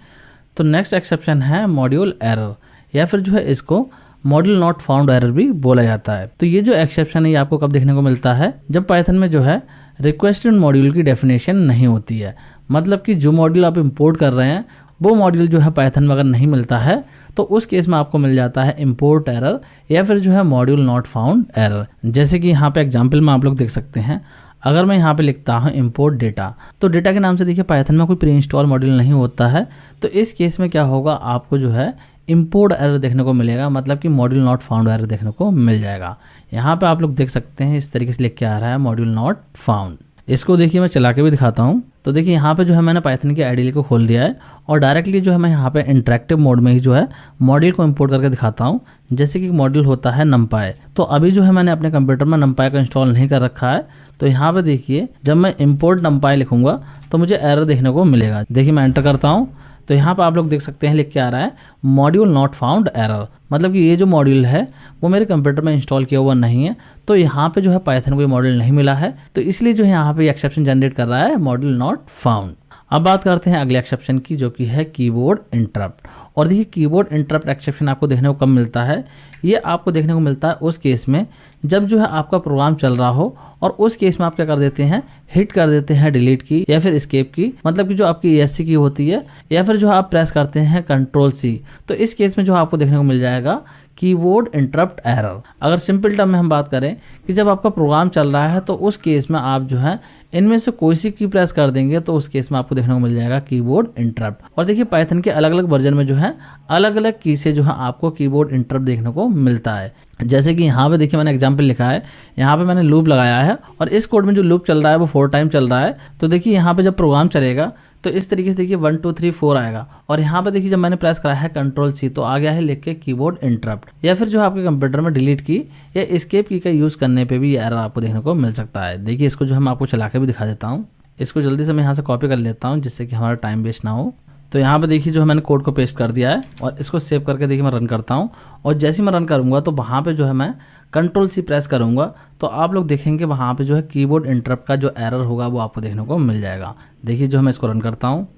S1: तो नेक्स्ट एक्सेप्शन है मॉड्यूल एरर, या फिर जो है इसको मॉड्यूल नॉट फाउंड एरर भी बोला जाता है। तो ये जो एक्सेप्शन है ये आपको कब देखने को मिलता है, जब पाइथन में जो है रिक्वेस्टेड मॉड्यूल की डेफिनेशन नहीं होती है, मतलब कि जो मॉड्यूल आप इंपोर्ट कर रहे हैं वो मॉड्यूल जो है पाइथन में अगर नहीं मिलता है तो उस केस में आपको मिल जाता है इंपोर्ट एरर, या फिर जो है मॉड्यूल नॉट फाउंड एरर। जैसे कि यहाँ पे एग्जांपल में आप लोग देख सकते हैं, अगर मैं यहाँ पे लिखता हूँ इंपोर्ट डेटा, तो डेटा के नाम से देखिए पाइथन में कोई प्री इंस्टॉल मॉड्यूल नहीं होता है, तो इस केस में क्या होगा, आपको जो है इंपोर्ट एरर देखने को मिलेगा, मतलब कि मॉड्यूल नॉट फाउंड एरर देखने को मिल जाएगा। यहाँ पे आप लोग देख सकते हैं इस तरीके से लिख के आ रहा है मॉड्यूल नॉट फाउंड। इसको देखिए मैं चला के भी दिखाता हूँ। तो देखिए यहाँ पे जो है मैंने पाइथन की आईडीएल को खोल दिया है, और डायरेक्टली जो है मैं यहाँ पे इंटरेक्टिव मोड में ही जो है मॉड्यूल को इंपोर्ट करके दिखाता हूँ। जैसे कि मॉड्यूल होता है नमपाई, तो अभी जो है मैंने अपने कंप्यूटर में नमपाई का इंस्टॉल नहीं कर रखा है, तो यहाँ पे देखिए जब मैं इंपोर्ट नमपाई लिखूंगा तो मुझे एरर देखने को मिलेगा। देखिए मैं एंटर करता हूँ, तो यहाँ पर आप लोग देख सकते हैं लिख के आ रहा है मॉड्यूल नॉट फाउंड एरर, मतलब कि ये जो मॉड्यूल है वो मेरे कंप्यूटर में इंस्टॉल किया हुआ नहीं है, तो यहाँ पे जो है पाइथन को ये मॉड्यूल नहीं मिला है, तो इसलिए जो है यहाँ पे एक्सेप्शन जनरेट कर रहा है मॉड्यूल नॉट फाउंड। अब बात करते हैं अगले एक्सेप्शन की, जो कि है कीबोर्ड इंटरप्ट। और देखिए कीबोर्ड इंटरप्ट एक्सेप्शन आपको देखने को कब मिलता है, ये आपको देखने को मिलता है उस केस में जब जो है आपका प्रोग्राम चल रहा हो और उस केस में आप क्या कर देते हैं, हिट कर देते हैं डिलीट की या फिर एस्केप की, मतलब कि जो आपकी ESC की होती है, या फिर जो आप प्रेस करते हैं Ctrl+C। तो इस केस में जो आपको देखने को मिल जाएगा कीबोर्ड इंटरप्ट एरर। अगर सिंपल टर्म में हम बात करें कि जब आपका प्रोग्राम चल रहा है तो उस केस में आप जो है इनमें से कोई सी की प्रेस कर देंगे तो उस केस में आपको देखने को मिल जाएगा कीबोर्ड इंटरप्ट। और देखिए पाइथन के अलग अलग वर्जन में जो है अलग अलग की से जो है आपको कीबोर्ड इंटरप्ट देखने को मिलता है। जैसे कि यहाँ पे देखिए मैंने एग्जांपल लिखा है, यहाँ पे मैंने लूप लगाया है और इस कोड में जो लूप चल रहा है वो 4 टाइम चल रहा है। तो देखिए यहाँ पे जब प्रोग्राम चलेगा तो इस तरीके से देखिए 1 2 3 4 आएगा और यहाँ पे देखिए जब मैंने प्रेस करा है Ctrl+C तो आ गया है लिख के कीबोर्ड इंटरप्ट। या फिर जो आपके कंप्यूटर में डिलीट की या एस्केप की का यूज़ करने पे भी ये एरर आपको देखने को मिल सकता है। देखिए इसको जो है मैं आपको चला के भी दिखा देता हूँ। इसको जल्दी से मैं यहाँ से कॉपी कर लेता हूँ जिससे कि हमारा टाइम वेस्ट ना हो। तो यहाँ पे देखिए जो है मैंने कोड को पेस्ट कर दिया है और इसको सेव करके देखिए मैं रन करता हूँ। और जैसे ही मैं रन करूँगा तो वहाँ पे जो है मैं Ctrl+C प्रेस करूँगा तो आप लोग देखेंगे वहाँ पे जो है कीबोर्ड इंटरप्ट का जो एरर होगा वो आपको देखने को मिल जाएगा। देखिए जो मैं इसको रन करता हूँ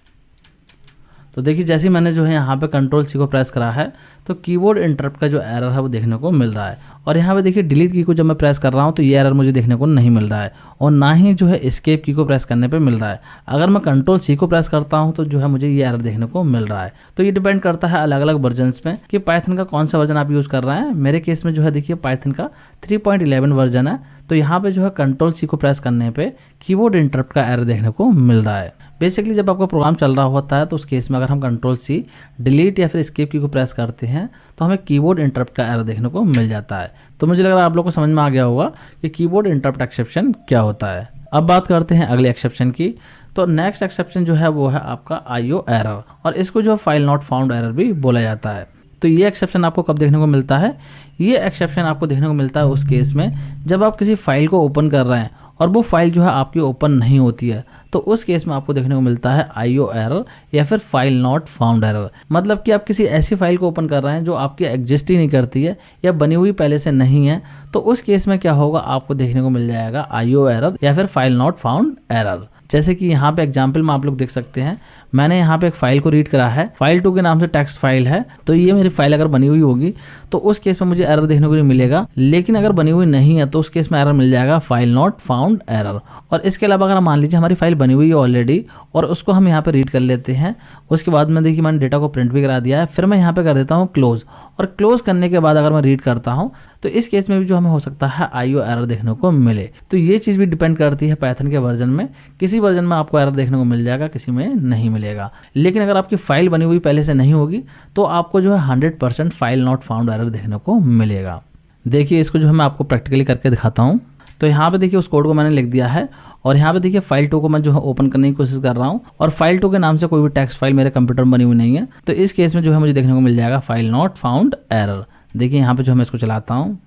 S1: तो देखिए जैसे ही मैंने जो है यहाँ पे Ctrl+C को प्रेस करा है तो कीबोर्ड इंटरप्ट का जो एरर है वो देखने को मिल रहा है। और यहाँ पे देखिए डिलीट की को जब मैं प्रेस कर रहा हूँ तो ये एरर मुझे देखने को नहीं मिल रहा है और ना ही जो है एस्केप की को प्रेस करने पे मिल रहा है। अगर मैं Ctrl+C को प्रेस करता हूँ तो जो है मुझे ये एरर देखने को मिल रहा है। तो ये डिपेंड करता है अलग अलग वर्जन्स में कि पाइथन का कौन सा वर्जन आप यूज़ कर रहे हैं। मेरे केस में जो है देखिए पाइथन का 3.11 वर्जन है। तो यहाँ पे जो है Ctrl+C को प्रेस करने पे कीबोर्ड इंटरप्ट का एरर देखने को मिल रहा है। बेसिकली जब आपका प्रोग्राम चल रहा होता है तो उस केस में अगर हम Ctrl+C डिलीट या फिर एस्केप की को प्रेस करते हैं तो हमें कीबोर्ड इंटरप्ट का एरर देखने को मिल जाता है। तो मुझे लग रहा है आप लोग को समझ में आ गया होगा कि कीबोर्ड इंटरप्ट एक्सेप्शन क्या होता है। अब बात करते हैं अगले एक्सेप्शन की। तो नेक्स्ट एक्सेप्शन जो है वो है आपका IO एरर और इसको जो फाइल नॉट फाउंड एरर भी बोला जाता है। तो ये एक्सेप्शन आपको कब देखने को मिलता है, ये एक्सेप्शन आपको देखने को मिलता है उस केस में जब आप किसी फाइल को ओपन कर रहे हैं और वो फाइल जो है आपकी ओपन नहीं होती है। तो उस केस में आपको देखने को मिलता है IO एरर या फिर फाइल नॉट फाउंड एरर। मतलब कि आप किसी ऐसी फाइल को ओपन कर रहे हैं जो आपकी एग्जिस्ट ही नहीं करती है या बनी हुई पहले से नहीं है। तो उस केस में क्या होगा, आपको देखने को मिल जाएगा IO एरर या फिर फाइल नॉट फाउंड एरर। जैसे कि यहाँ पे एग्जाम्पल में आप लोग देख सकते हैं, मैंने यहाँ पे एक फाइल को रीड करा है, file2 के नाम से टेक्स्ट फाइल है। तो ये मेरी फाइल अगर बनी हुई होगी तो उस केस में मुझे एरर देखने को नहीं मिलेगा, लेकिन अगर बनी हुई नहीं है तो उस केस में एरर मिल जाएगा फाइल नॉट फाउंड एरर। और इसके अलावा अगर मान लीजिए हमारी फाइल बनी हुई है ऑलरेडी और उसको हम यहाँ पे रीड कर लेते हैं, उसके बाद में देखिए मैंने डेटा को प्रिंट भी करा दिया है, फिर मैं यहाँ पे कर देता हूँ क्लोज। और क्लोज करने के बाद अगर मैं रीड करता हूँ तो इस केस में भी जो हमें हो सकता है IO एरर देखने को मिले। तो ये चीज़ भी डिपेंड करती है पाइथन के वर्जन में, किसी वर्जन में आपको एरर देखने को मिल जाएगा, किसी में नहीं मिलेगा। लेकिन अगर आपकी फाइल बनी हुई पहले से नहीं होगी तो आपको जो है 100% फाइल नॉट फाउंड एरर देखने को मिलेगा। देखिए इसको जो है मैं आपको प्रैक्टिकली करके दिखाता हूँ। तो यहाँ पे देखिए उस कोड को मैंने लिख दिया है और यहाँ पे देखिए file2 को मैं जो है ओपन करने की कोशिश कर रहा हूँ और file2 के नाम से कोई भी टेक्स्ट फाइल मेरे कंप्यूटर में बनी हुई नहीं है। तो इस केस में जो है मुझे देखने को मिल जाएगा फाइल नॉट फाउंड एरर। देखिए यहाँ पे जो मैं इसको चलाता हूँ,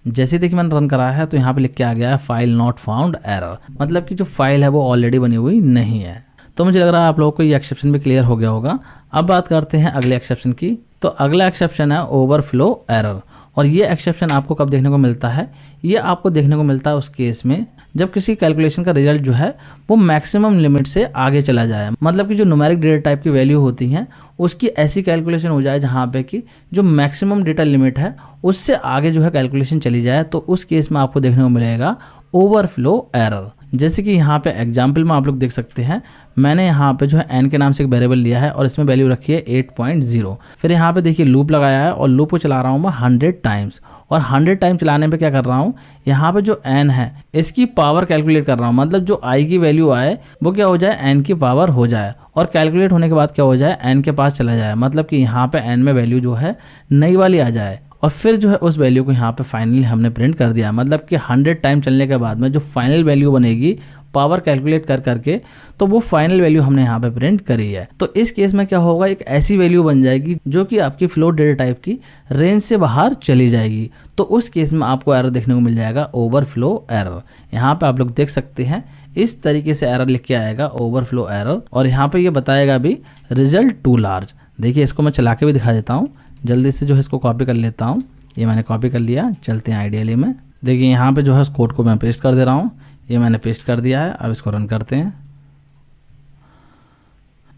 S1: जैसे देखिए मैंने रन करा है तो यहाँ पे लिख के आ गया है फाइल नॉट फाउंड एरर, मतलब कि जो फाइल है वो ऑलरेडी बनी हुई नहीं है। तो मुझे लग रहा है आप लोगों को ये एक्सेप्शन भी क्लियर हो गया होगा। अब बात करते हैं अगले एक्सेप्शन की। तो अगला एक्सेप्शन है ओवरफ्लो एरर और ये एक्सेप्शन आपको कब देखने को मिलता है, ये आपको देखने को मिलता है उस केस में जब किसी कैलकुलेशन का रिजल्ट जो है वो मैक्सिमम लिमिट से आगे चला जाए। मतलब कि जो न्यूमेरिक डेटा टाइप की वैल्यू होती हैं उसकी ऐसी कैलकुलेशन हो जाए जहाँ पे कि जो मैक्सिमम डेटा लिमिट है उससे आगे जो है कैलकुलेशन चली जाए। तो उस केस में आपको देखने को मिलेगा ओवरफ्लो एरर। जैसे कि यहाँ पे एग्जाम्पल में आप लोग देख सकते हैं, मैंने यहाँ पे जो है n के नाम से एक वेरिएबल लिया है और इसमें वैल्यू रखी है 8.0। फिर यहाँ पे देखिए लूप लगाया है और लूप को चला रहा हूँ मैं 100 टाइम्स और 100 टाइम चलाने पे क्या कर रहा हूँ, यहाँ पे जो n है इसकी पावर कैलकुलेट कर रहा हूँ। मतलब जो i की वैल्यू आए वो क्या हो जाए, n की पावर हो जाए और कैलकुलेट होने के बाद क्या हो जाए, n के पास चला जाए। मतलब कि यहाँ पे n में वैल्यू जो है नई वाली आ जाए और फिर जो है उस वैल्यू को यहाँ पे फाइनली हमने प्रिंट कर दिया। मतलब कि 100 टाइम चलने के बाद में जो फाइनल वैल्यू बनेगी पावर कैलकुलेट कर करके, तो वो फाइनल वैल्यू हमने यहाँ पे प्रिंट करी है। तो इस केस में क्या होगा, एक ऐसी वैल्यू बन जाएगी जो कि आपकी फ्लोट डेटा टाइप की रेंज से बाहर चली जाएगी। तो उस केस में आपको एरर देखने को मिल जाएगा ओवरफ्लो एरर। यहाँ पे आप लोग देख सकते हैं इस तरीके से एरर लिख के आएगा ओवरफ्लो एरर और यहाँ पे ये बताएगा भी रिजल्ट टू लार्ज। देखिए इसको मैं चला के भी दिखा देता हूँ, जल्दी से जो है इसको कॉपी कर लेता हूँ। ये मैंने कॉपी कर लिया, चलते हैं आइडियली में। देखिए यहाँ पे जो है उस कोड को मैं पेस्ट कर दे रहा हूँ, ये मैंने पेस्ट कर दिया है। अब इसको रन करते हैं।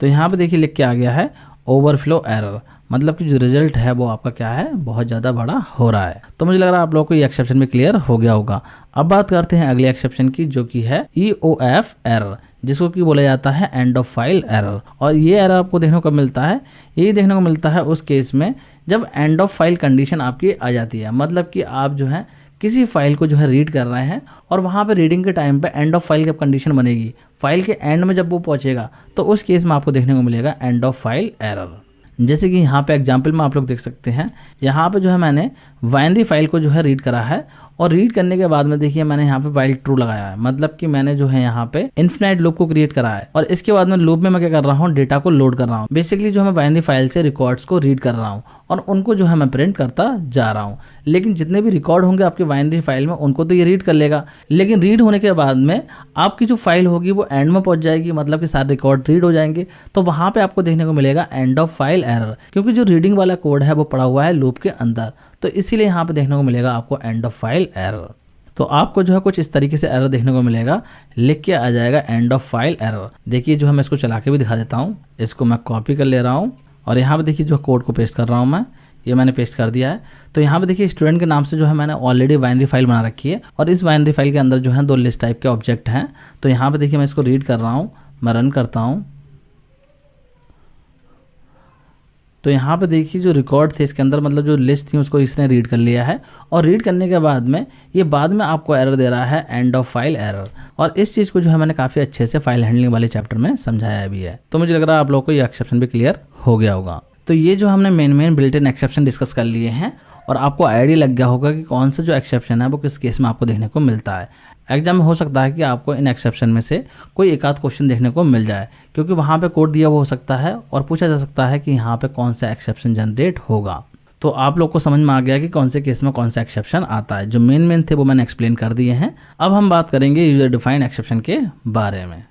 S1: तो यहाँ पे देखिए लिख के आ गया है ओवरफ्लो एरर, मतलब कि जो रिजल्ट है वो आपका क्या है, बहुत ज़्यादा बड़ा हो रहा है। तो मुझे लग रहा है आप लोगों को ये एक्सेप्शन भी क्लियर हो गया होगा। अब बात करते हैं अगले एक्सेप्शन की, जो कि है EOF एरर, जिसको कि बोला जाता है एंड ऑफ फाइल एरर। और ये एरर आपको देखने को मिलता है, यही देखने को मिलता है उस केस में जब एंड ऑफ फाइल कंडीशन आपकी आ जाती है। मतलब कि आप जो है किसी फाइल को जो है रीड कर रहे हैं और वहाँ पे रीडिंग के टाइम पे एंड ऑफ फाइल की कंडीशन बनेगी, फाइल के एंड में जब वो पहुँचेगा तो उस केस में आपको देखने को मिलेगा एंड ऑफ फाइल एरर। जैसे कि यहाँ पे एग्जांपल में आप लोग देख सकते हैं, यहाँ पे जो है मैंने बाइनरी फाइल को जो है रीड करा है और रीड करने के बाद में देखिए मैंने यहाँ पे वाइल ट्रू लगाया है, मतलब कि मैंने जो है यहाँ पे इन्फिनाइट लूप को क्रिएट करा है और इसके बाद में लूप में मैं क्या कर रहा हूँ, डेटा को लोड कर रहा हूँ। बेसिकली जो मैं बाइनरी फाइल से रिकॉर्ड्स को रीड कर रहा हूँ और उनको जो है मैं प्रिंट करता जा रहा हूँ। लेकिन जितने भी रिकॉर्ड होंगे आपके बाइनरी फाइल में उनको तो ये रीड कर लेगा, लेकिन रीड होने के बाद में आपकी जो फाइल होगी वो एंड में पहुंच जाएगी, मतलब कि सारे रिकॉर्ड रीड हो जाएंगे। तो वहाँ पे आपको देखने को मिलेगा एंड ऑफ फाइल एरर, क्योंकि जो रीडिंग वाला कोड है वो पड़ा हुआ है लूप के अंदर, तो इसीलिए यहाँ पे देखने को मिलेगा आपको एंड ऑफ फाइल एरर। तो आपको जो है कुछ इस तरीके से एरर देखने को मिलेगा, लिख के आ जाएगा एंड ऑफ फाइल एरर। देखिए जो है मैं इसको चला के भी दिखा देता हूँ, इसको मैं कॉपी कर ले रहा हूँ और यहाँ पे देखिए जो कोड को पेस्ट कर रहा हूँ मैं, ये मैंने पेस्ट कर दिया है। तो यहाँ पे देखिए स्टूडेंट के नाम से जो है मैंने ऑलरेडी बाइनरी फाइल बना रखी है और इस बाइनरी फाइल के अंदर जो है 2 लिस्ट टाइप के ऑब्जेक्ट हैं। तो यहाँ पे देखिए मैं इसको रीड कर रहा हूँ, मैं रन करता हूँ। तो यहाँ पे देखिए जो रिकॉर्ड थे इसके अंदर, मतलब जो लिस्ट थी उसको इसने रीड कर लिया है और रीड करने के बाद में ये बाद में आपको एरर दे रहा है एंड ऑफ फाइल एरर। और इस चीज़ को जो है मैंने काफ़ी अच्छे से फाइल हैंडलिंग वाले चैप्टर में समझाया भी है। तो मुझे लग रहा है आप लोगों को ये एक्सेप्शन भी क्लियर हो गया होगा। तो ये जो हमने main built in exception discuss कर लिए हैं और आपको आइडिया लग गया होगा कि कौन सा जो एक्सेप्शन है वो किस केस में आपको देखने को मिलता है। एग्जाम में हो सकता है कि आपको इन एक्सेप्शन में से कोई एक आध क्वेश्चन देखने को मिल जाए, क्योंकि वहाँ पे कोड दिया हुआ हो सकता है और पूछा जा सकता है कि यहाँ पे कौन सा एक्सेप्शन जनरेट होगा। तो आप लोग को समझ में आ गया कि कौन से केस में कौन सा एक्सेप्शन आता है। जो मेन थे वो मैंने एक्सप्लेन कर दिए हैं। अब हम बात करेंगे यूजर डिफाइंड एक्सेप्शन के बारे में।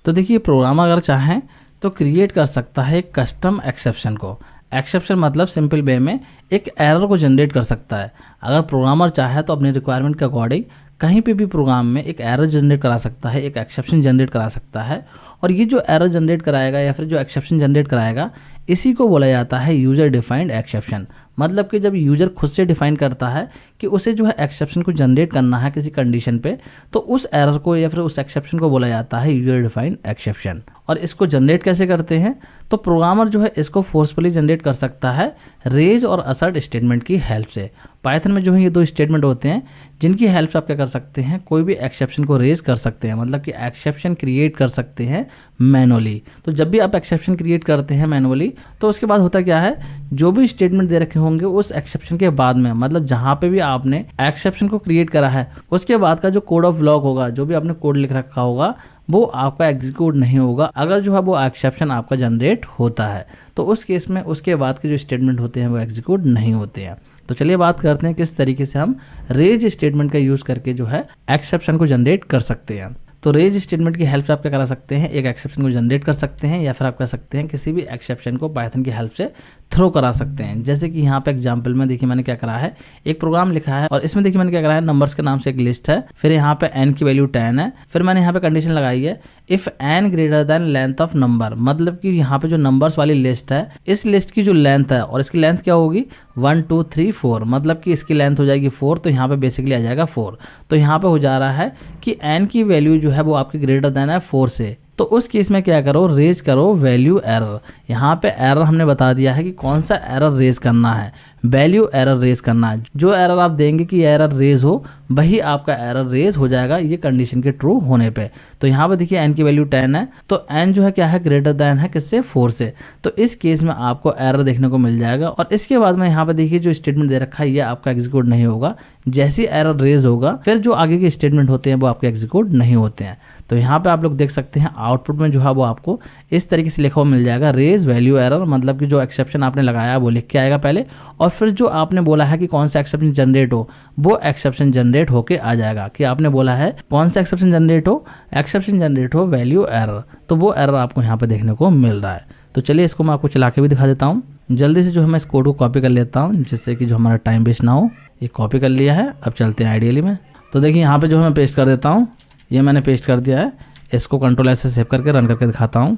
S1: तो देखिए प्रोग्रामर अगर चाहें तो क्रिएट कर सकता है एक कस्टम एक्सेप्शन को। एक्सेप्शन मतलब सिंपल वे में एक एरर को जनरेट कर सकता है। अगर प्रोग्रामर चाहे तो अपनी रिक्वायरमेंट के अकॉर्डिंग कहीं पे भी प्रोग्राम में एक एरर जनरेट करा सकता है, एक एक्सेप्शन जनरेट करा सकता है। और ये जो एरर जनरेट कराएगा या फिर जो एक्सेप्शन जनरेट कराएगा, इसी को बोला जाता है यूजर डिफाइंड एक्सेप्शन। मतलब कि जब यूजर खुद से डिफाइन करता है कि उसे जो है एक्सेप्शन को जनरेट करना है किसी कंडीशन पे, तो उस एरर को या फिर उस एक्सेप्शन को बोला जाता है यूजर डिफाइंड एक्सेप्शन। और इसको जनरेट कैसे करते हैं, तो प्रोग्रामर जो है इसको फोर्सफुली जनरेट कर सकता है रेज और असर्ट स्टेटमेंट की हेल्प से। पाइथन में जो है ये 2 स्टेटमेंट होते हैं जिनकी हेल्प से आप क्या कर सकते हैं, कोई भी एक्सेप्शन को रेज कर सकते हैं, मतलब कि एक्सेप्शन क्रिएट कर सकते हैं मैनुअली। तो जब भी आप एक्सेप्शन क्रिएट करते हैं मैनुअली, तो उसके बाद होता क्या है, जो भी स्टेटमेंट दे रखे होंगे उस एक्सेप्शन के बाद में, मतलब जहाँ पे भी आपने एक्सेप्शन को क्रिएट करा है उसके बाद का जो कोड ऑफ लॉग होगा, जो भी आपने कोड लिख रखा होगा, वो आपका एग्जीक्यूट नहीं होगा अगर जो है वो एक्सेप्शन आपका जनरेट होता है। तो उस केस में उसके बाद के जो स्टेटमेंट होते हैं वो एग्जीक्यूट नहीं होते हैं। तो चलिए बात करते हैं किस तरीके से हम रेज स्टेटमेंट का यूज़ करके जो है एक्सेप्शन को जनरेट कर सकते हैं। तो रेज स्टेटमेंट की हेल्प से आप क्या करा सकते हैं, एक एक्सेप्शन को जनरेट कर सकते हैं या फिर आप कर सकते हैं किसी भी एक्सेप्शन को पाइथन की हेल्प से थ्रो करा सकते हैं। जैसे कि यहाँ पे एग्जांपल में देखिए मैंने क्या करा है, एक प्रोग्राम लिखा है और इसमें देखिए मैंने क्या करा है, नंबर्स के नाम से एक लिस्ट है, फिर यहाँ पे n की वैल्यू 10 है, फिर मैंने यहाँ पे कंडीशन लगाई है if n greater than length of number. मतलब कि यहाँ पे जो नंबर्स वाली लिस्ट है, इस लिस्ट की जो लेंथ है और इसकी लेंथ क्या होगी 1 2 3 4, मतलब कि इसकी लेंथ हो जाएगी 4, तो यहाँ पे बेसिकली आ जाएगा 4। तो यहाँ पे हो जा रहा है कि n की वैल्यू जो है वो आपकी ग्रेटर देन है 4 से। तो उस केस में क्या करो, रेज करो वैल्यू एरर। यहाँ पे एरर हमने बता दिया है कि कौन सा एरर रेज करना है, वैल्यू एरर रेज करना है। जो एरर आप देंगे कि एरर रेज हो, वही आपका एरर रेज हो जाएगा ये कंडीशन के ट्रू होने पे। तो यहाँ पे देखिए n की वैल्यू 10 है, तो n जो है क्या है, ग्रेटर देन है किससे, 4 से। तो इस केस में आपको एरर देखने को मिल जाएगा। और इसके बाद में यहाँ पे देखिए जो स्टेटमेंट दे रखा है ये आपका एग्जीक्यूट नहीं होगा। जैसी एरर रेज होगा फिर जो आगे के स्टेटमेंट होते हैं वो आपके एग्जीक्यूट नहीं होते हैं। तो यहाँ पे आप लोग देख सकते हैं आउटपुट में जो है वो आपको इस तरीके से लिखा हुआ मिल जाएगा, रेज वैल्यू एरर। मतलब कि जो एक्सेप्शन आपने लगाया वो लिख के आएगा पहले, और फिर जो आपने बोला है कि कौन सा एक्सेप्शन जनरेट हो, वो एक्सेप्शन जनरेट होके आ जाएगा। कि आपने बोला है कौन सा एक्सेप्शन जनरेट हो, एक्सेप्शन जनरेट हो वैल्यू एरर, तो वो एरर आपको यहाँ पे देखने को मिल रहा है। तो चलिए इसको मैं आपको चला के भी दिखा देता हूँ। जल्दी से जो है मैं इस कोड को कॉपी कर लेता हूँ, जिससे कि जो हमारा टाइम वेस्ट ना हो। ये कॉपी कर लिया है, अब चलते हैं आइडियली में। तो देखिए यहाँ पे जो है मैं पेस्ट कर देता हूँ, ये मैंने पेस्ट कर दिया है। इसको कंट्रोल ऐसे सेव करके रन करके दिखाता हूँ।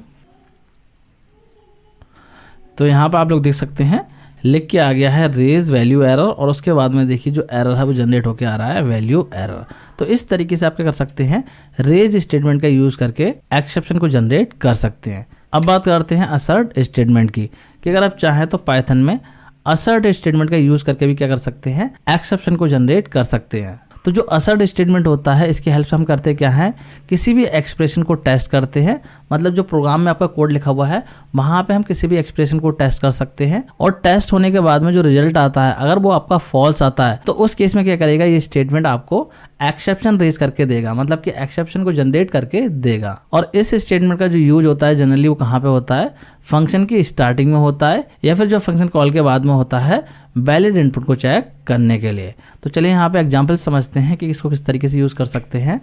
S1: तो यहाँ पर आप लोग देख सकते हैं लिख के आ गया है रेज वैल्यू एरर, और उसके बाद में देखिए जो एरर है वो जनरेट होकर आ रहा है वैल्यू एरर। तो इस तरीके से आप क्या कर सकते हैं, रेज स्टेटमेंट का यूज करके एक्सेप्शन को जनरेट कर सकते हैं। अब बात करते हैं असर्ट स्टेटमेंट की, कि अगर आप चाहें तो पाइथन में असर्ट स्टेटमेंट का यूज करके भी क्या कर सकते हैं, एक्सेप्शन को जनरेट कर सकते हैं। तो जो असर्ट स्टेटमेंट होता है इसकी हेल्प से हम करते क्या है, किसी भी एक्सप्रेशन को टेस्ट करते हैं। मतलब जो प्रोग्राम में आपका कोड लिखा हुआ है वहां पे हम किसी भी एक्सप्रेशन को टेस्ट कर सकते हैं, और टेस्ट होने के बाद में जो रिजल्ट आता है अगर वो आपका फॉल्स आता है तो उस केस में क्या करेगा, ये स्टेटमेंट आपको एक्सेप्शन रेज करके देगा, मतलब कि एक्सेप्शन को जनरेट करके देगा। और इस स्टेटमेंट का जो यूज होता है जनरली वो कहाँ पे होता है, फंक्शन की स्टार्टिंग में होता है, या फिर जो फंक्शन कॉल के बाद में होता है वैलिड इनपुट को चेक करने के लिए। तो चलिए यहाँ पे एग्जांपल समझते हैं कि इसको किस तरीके से यूज़ कर सकते हैं।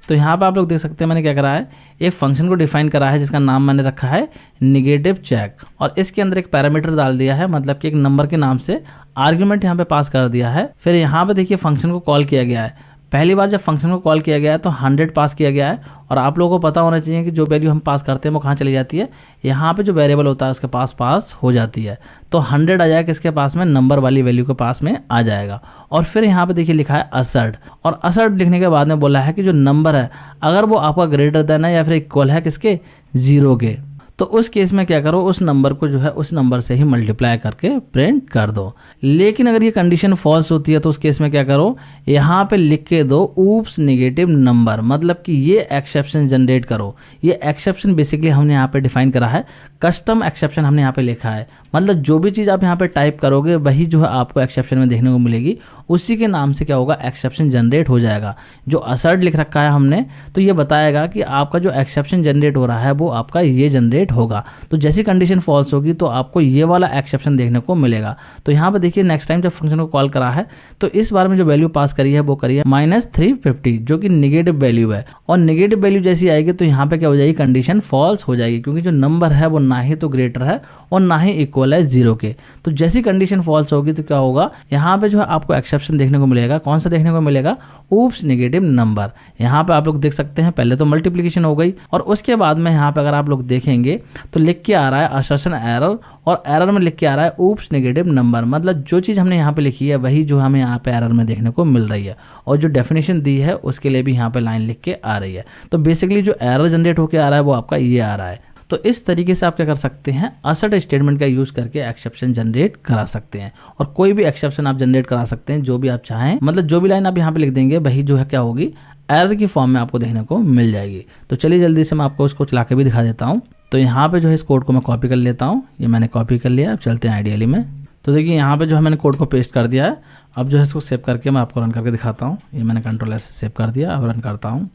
S1: तो यहाँ पे आप लोग देख सकते हैं मैंने क्या करा है, एक फंक्शन को डिफाइन करा है जिसका नाम मैंने रखा है नेगेटिव चेक, और इसके अंदर एक पैरामीटर डाल दिया है, मतलब कि एक नंबर के नाम से आर्ग्यूमेंट यहाँ पे पास कर दिया है। फिर यहाँ पे देखिए फंक्शन को कॉल किया गया है। पहली बार जब फंक्शन को कॉल किया गया है तो 100 पास किया गया है, और आप लोगों को पता होना चाहिए कि जो वैल्यू हम पास करते हैं वो कहाँ चली जाती है, यहाँ पे जो वेरिएबल होता है उसके पास हो जाती है। तो 100 आ जाएगा किसके पास में, नंबर वाली वैल्यू के पास में आ जाएगा। और फिर यहाँ पे देखिए लिखा है असर्ट, और असर्ट लिखने के बाद में बोला है कि जो नंबर है अगर वो आपका ग्रेटर देन है या फिर इक्वल है किसके, 0 के, तो उस केस में क्या करो, उस नंबर को जो है उस नंबर से ही मल्टीप्लाई करके प्रिंट कर दो। लेकिन अगर ये कंडीशन फॉल्स होती है तो उस केस में क्या करो, यहाँ पे लिख के दो ऊप्स नेगेटिव नंबर, मतलब कि ये एक्सेप्शन जनरेट करो। ये एक्सेप्शन बेसिकली हमने यहाँ पे डिफाइन करा है, कस्टम एक्सेप्शन हमने यहाँ पे लिखा है, मतलब जो भी चीज़ आप यहाँ पे टाइप करोगे वही जो है आपको एक्सेप्शन में देखने को मिलेगी, उसी के नाम से क्या होगा, एक्सेप्शन जनरेट हो जाएगा। जो असर्ट लिख रखा है हमने तो ये बताएगा कि आपका जो एक्सेप्शन जनरेट हो रहा है वो आपका ये जनरेट होगा। तो जैसी कंडीशन फॉल्स होगी तो आपको ये वाला एक्सेप्शन देखने को मिलेगा। तो यहाँ पे देखिए नेक्स्ट टाइम जब फंक्शन को कॉल करा है तो इस बार में जो वैल्यू पास करी है वो करी है -350, जो कि नेगेटिव वैल्यू है। और नेगेटिव वैल्यू जैसी आएगी तो यहाँ पे क्या हो जाएगी, कंडीशन फॉल्स हो जाएगी, क्योंकि जो नंबर है वो ना ही तो ग्रेटर है और ना ही इक्वल है 0 के। तो जैसी कंडीशन फॉल्स होगी तो क्या होगा, यहाँ पे जो है आपको एक्सेप्शन देखने को मिलेगा। कौन सा देखने को मिलेगा, ऊप्स नेगेटिव नंबर। यहाँ पे आप लोग देख सकते हैं पहले तो मल्टीप्लिकेशन हो गई, और उसके बाद में यहाँ पे अगर आप लोग देखेंगे तो लिख के आ रहा है असर्शन एरर, और एरर में लिख के आ रहा है ऊप्स नेगेटिव नंबर। मतलब जो चीज़ हमने यहाँ पे लिखी है वही जो हमें यहाँ पे एरर में देखने को मिल रही है, और जो डेफिनेशन दी है उसके लिए भी यहाँ पे लाइन लिख के आ रही है। तो बेसिकली जो एरर जनरेट होकर आ रहा है वो आपका ये आ रहा है। तो इस तरीके से आप क्या कर सकते हैं, असर्ट स्टेटमेंट का यूज करके एक्सेप्शन जनरेट करा सकते हैं, और कोई भी एक्सेप्शन आप जनरेट करा सकते हैं जो भी आप चाहें। मतलब जो भी लाइन आप यहाँ पे लिख देंगे वही जो है क्या होगी, एरर की फॉर्म में आपको देखने को मिल जाएगी। तो चलिए जल्दी से मैं आपको इसको चला के भी दिखा देता हूँ। तो यहाँ पे जो है इस कोड को मैं कॉपी कर लेता हूँ, ये मैंने कॉपी कर लिया। अब चलते हैं आइडियली में। तो देखिए यहाँ पे जो है मैंने कोड को पेस्ट कर दिया है। अब जो है इसको सेव करके मैं आपको रन करके दिखाता हूँ। ये मैंने Ctrl+S से सेव कर दिया, अब रन करता हूँ।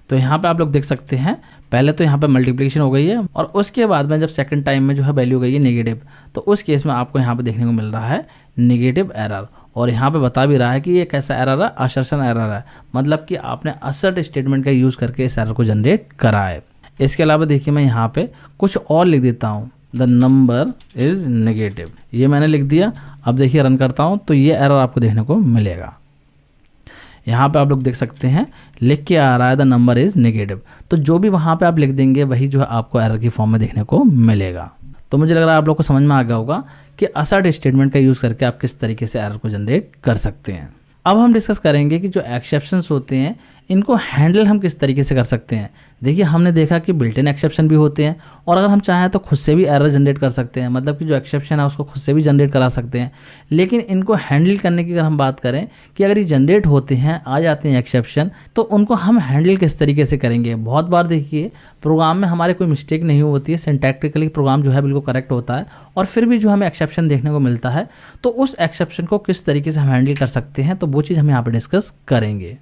S1: तो यहाँ पे आप लोग देख सकते हैं पहले तो यहाँ पे मल्टीप्लिकेशन हो गई है, और उसके बाद में जब सेकंड टाइम में जो है वैल्यू गई है नेगेटिव, तो उस केस में आपको यहाँ पे देखने को मिल रहा है नेगेटिव एरर। और यहाँ पे बता भी रहा है कि ये कैसा एरर है, असर्शन एरर है, मतलब कि आपने असर्ट स्टेटमेंट का यूज़ करके इस एरर को जनरेट करा है। इसके अलावा देखिए मैं यहाँ पे कुछ और लिख देता हूँ, द नंबर इज़ नेगेटिव, ये मैंने लिख दिया। अब देखिए रन करता हूँ तो ये एरर आपको देखने को मिलेगा। यहाँ पे आप लोग देख सकते हैं लिख के आ रहा है द नंबर इज़ नेगेटिव। तो जो भी वहाँ पे आप लिख देंगे वही जो है आपको एरर की फॉर्म में देखने को मिलेगा। तो मुझे लग रहा है आप लोग को समझ में आ गया होगा कि असर्ट स्टेटमेंट का यूज़ करके आप किस तरीके से एरर को जनरेट कर सकते हैं। अब हम डिस्कस करेंगे कि जो एक्सेप्शंस होते हैं इनको हैंडल हम किस तरीके से कर सकते हैं। देखिए हमने देखा कि बिल्ट इन एक्सेप्शन भी होते हैं, और अगर हम चाहें तो खुद से भी एरर जनरेट कर सकते हैं, मतलब कि जो एक्सेप्शन है उसको खुद से भी जनरेट करा सकते हैं। लेकिन इनको हैंडल करने की अगर हम बात करें कि अगर ये जनरेट होते हैं, आ जाते हैं एक्सेप्शन, तो उनको हम हैंडल किस तरीके से करेंगे। बहुत बार देखिए प्रोग्राम में हमारे कोई मिस्टेक नहीं होती है, सिंटैक्टिकली प्रोग्राम जो है बिल्कुल करेक्ट होता है, और फिर भी जो हमें एक्सेप्शन देखने को मिलता है, तो उस एक्सेप्शन को किस तरीके से हम हैंडल कर सकते हैं, तो वो चीज़ हम यहाँ पर डिस्कस करेंगे।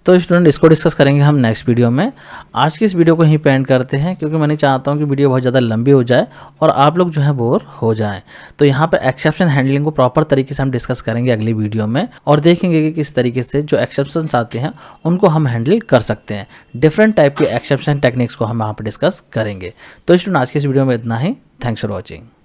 S1: तो स्टूडेंट इसको डिस्कस करेंगे हम नेक्स्ट वीडियो में। आज की इस वीडियो को यहीं पे एंड करते हैं, क्योंकि मैं नहीं चाहता हूँ कि वीडियो बहुत ज़्यादा लंबी हो जाए और आप लोग जो है बोर हो जाएं। तो यहाँ पे एक्सेप्शन हैंडलिंग को प्रॉपर तरीके से हम डिस्कस करेंगे अगली वीडियो में, और देखेंगे कि किस तरीके से जो एक्सेप्शंस आते हैं उनको हम हैंडल कर सकते हैं। डिफरेंट टाइप के एक्सेप्शन टेक्निक्स को हम यहाँ पर डिस्कस करेंगे। तो स्टूडेंट आज की इस वीडियो में इतना ही। Thanks for watching.